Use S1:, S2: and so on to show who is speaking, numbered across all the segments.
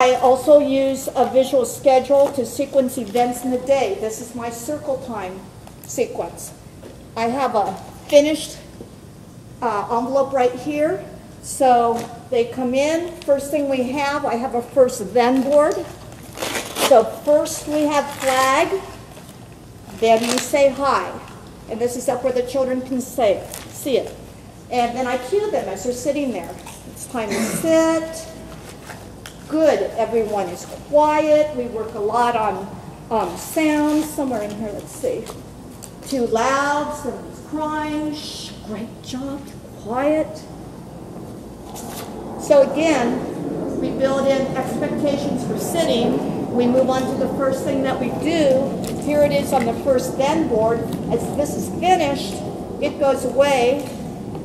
S1: I also use a visual schedule to sequence events in the day. This is my circle time sequence. I have a finished envelope right here. So they come in, first thing we have, I have a first then board. So first we have flag, then we say hi. And this is up where the children can see it. And then I cue them as they're sitting there. It's time to sit. Good, everyone is quiet. We work a lot on sounds. Somewhere in here, let's see. Too loud, somebody's crying. Shh, great job, quiet. So again, we build in expectations for sitting. We move on to the first thing that we do. Here it is on the first then board. As this is finished, it goes away.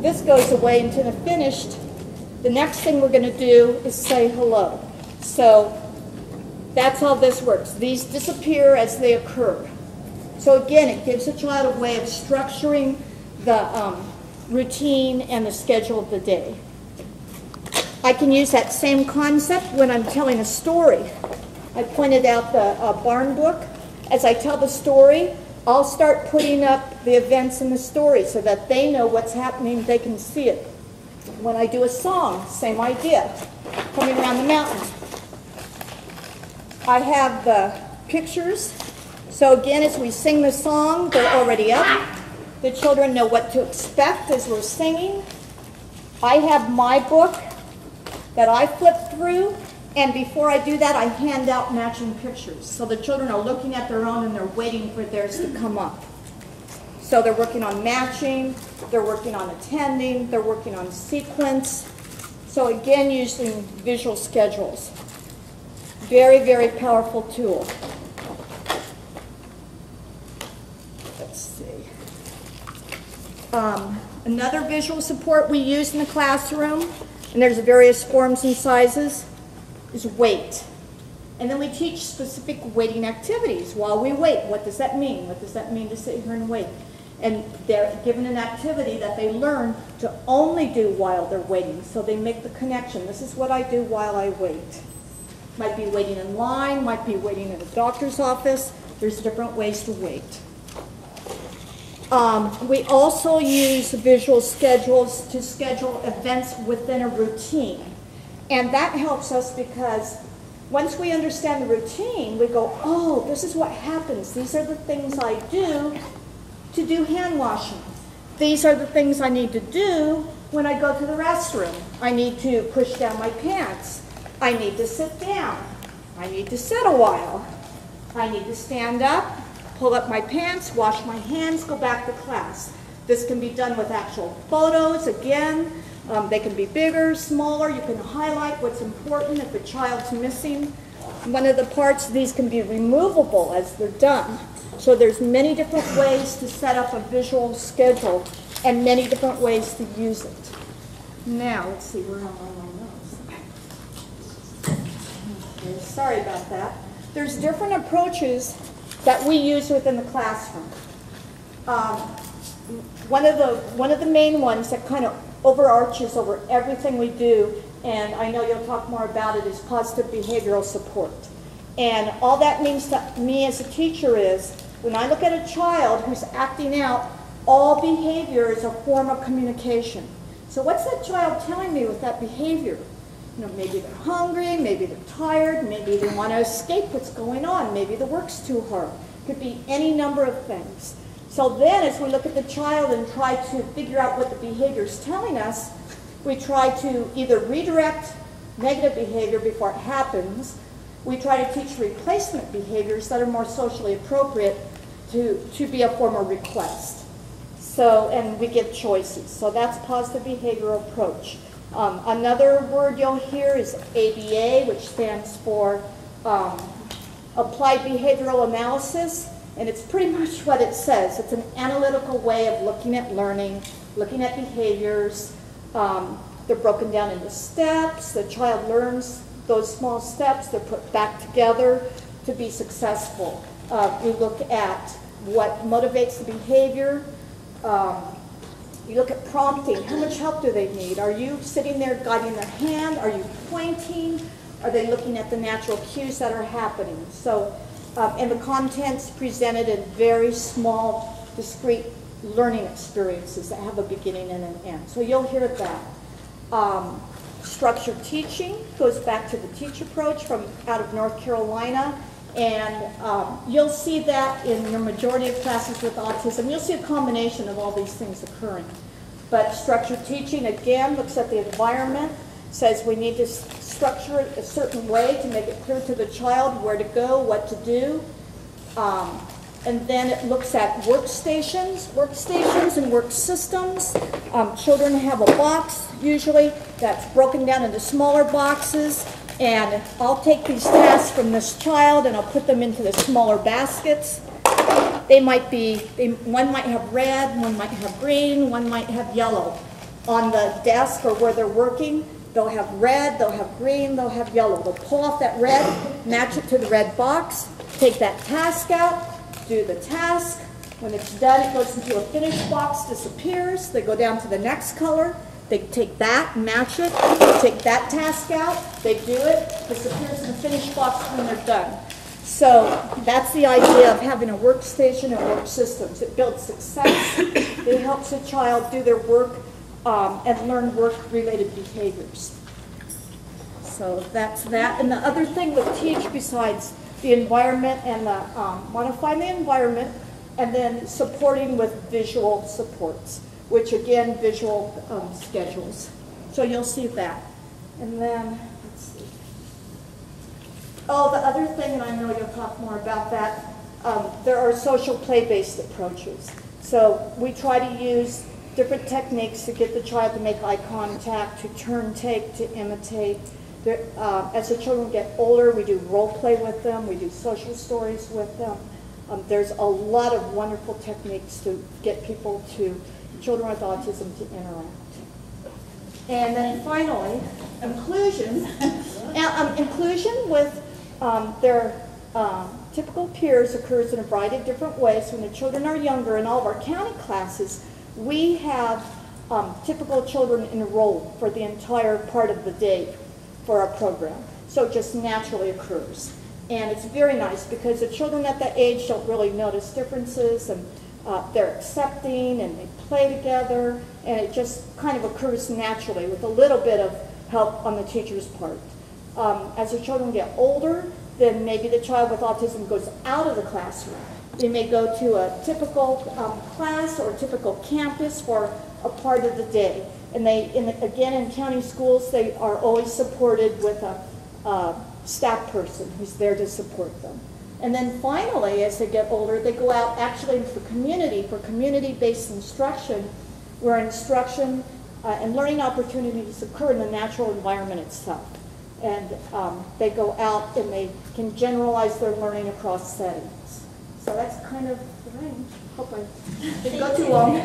S1: This goes away into the finished. The next thing we're going to do is say hello. So that's how this works. These disappear as they occur. So again, it gives a child a way of structuring the routine and the schedule of the day. I can use that same concept when I'm telling a story. I pointed out the barn book. As I tell the story, I'll start putting up the events in the story so that they know what's happening, they can see it. When I do a song, same idea, coming around the mountain. I have the pictures. So again, as we sing the song, they're already up. The children know what to expect as we're singing. I have my book that I flip through, and before I do that, I hand out matching pictures. So the children are looking at their own and they're waiting for theirs to come up. So they're working on matching, they're working on attending, they're working on sequence. So again, using visual schedules. Very, very powerful tool. Let's see. Another visual support we use in the classroom, and there's various forms and sizes, is wait. And then we teach specific waiting activities while we wait. What does that mean? What does that mean to sit here and wait? And they're given an activity that they learn to only do while they're waiting. So they make the connection. This is what I do while I wait. Might be waiting in line, might be waiting in a doctor's office. There's different ways to wait. We also use visual schedules to schedule events within a routine. And that helps us because once we understand the routine, we go, oh, this is what happens. These are the things I do to do hand washing. These are the things I need to do when I go to the restroom. I need to push down my pants. I need to sit down. I need to sit a while. I need to stand up, pull up my pants, wash my hands, go back to class. This can be done with actual photos. Again, they can be bigger, smaller. You can highlight what's important if a child's missing one of the parts. These can be removable as they're done. So there's many different ways to set up a visual schedule and many different ways to use it. Now, let's see, where am I on my notes? Okay, sorry about that. There's different approaches that we use within the classroom. One of the main ones that kind of overarches over everything we do, and I know you'll talk more about it, is positive behavioral support. And all that means to me as a teacher is, when I look at a child who's acting out, all behavior is a form of communication. So what's that child telling me with that behavior? You know, maybe they're hungry, maybe they're tired, maybe they want to escape what's going on, maybe the work's too hard. Could be any number of things. So then as we look at the child and try to figure out what the behavior is telling us, we try to either redirect negative behavior before it happens. We try to teach replacement behaviors that are more socially appropriate to be a form of request. So, and we give choices. So that's positive behavioral approach. Another word you'll hear is ABA, which stands for Applied Behavioral Analysis. And it's pretty much what it says. It's an analytical way of looking at learning, looking at behaviors. They're broken down into steps. The child learns those small steps. They're put back together to be successful. We look at what motivates the behavior. You look at prompting. How much help do they need? Are you sitting there guiding their hand? Are you pointing? Are they looking at the natural cues that are happening? So, and the content's presented in very small, discrete learning experiences that have a beginning and an end. So you'll hear that. Structured teaching goes back to the teach approach from out of North Carolina. And you'll see that in your majority of classes with autism. You'll see a combination of all these things occurring. But structured teaching, again, looks at the environment, says we need to structure it a certain way to make it clear to the child where to go, what to do. And then it looks at workstations and work systems. Children have a box, usually, that's broken down into smaller boxes. And I'll take these tasks from this child and I'll put them into the smaller baskets. They might be, one might have red, one might have green, one might have yellow. On the desk or where they're working, they'll have red, they'll have green, they'll have yellow. They'll pull off that red, match it to the red box, take that task out, do the task. When it's done, it goes into a finished box, disappears. They go down to the next color. They take that, match it, take that task out, they do it, disappears in the finished box when they're done. So that's the idea of having a workstation and work systems. It builds success. It helps a child do their work and learn work-related behaviors. So that's that. And the other thing with teach, besides the environment and the modifying the environment, and then supporting with visual supports, which again, visual schedules. So you'll see that. And then, let's see. Oh, the other thing, and I know you'll talk more about that, there are social play-based approaches. So we try to use different techniques to get the child to make eye contact, to turn take, to imitate. As the children get older, we do role play with them, we do social stories with them. There's a lot of wonderful techniques to get people to, children with autism, to interact. And then finally, inclusion. Inclusion with their typical peers occurs in a variety of different ways. When the children are younger, in all of our county classes, we have typical children enrolled for the entire part of the day for our program. So it just naturally occurs. And it's very nice because the children at that age don't really notice differences, and they're accepting and they play together, and it just kind of occurs naturally with a little bit of help on the teacher's part. As the children get older, then maybe the child with autism goes out of the classroom. They may go to a typical class or a typical campus for a part of the day. And again, in county schools, they are always supported with a staff person who's there to support them. And then finally, as they get older, they go out actually into the community for community-based instruction, where instruction and learning opportunities occur in the natural environment itself. And they go out and they can generalize their learning across settings. So that's kind of the range. Hope I didn't go too long.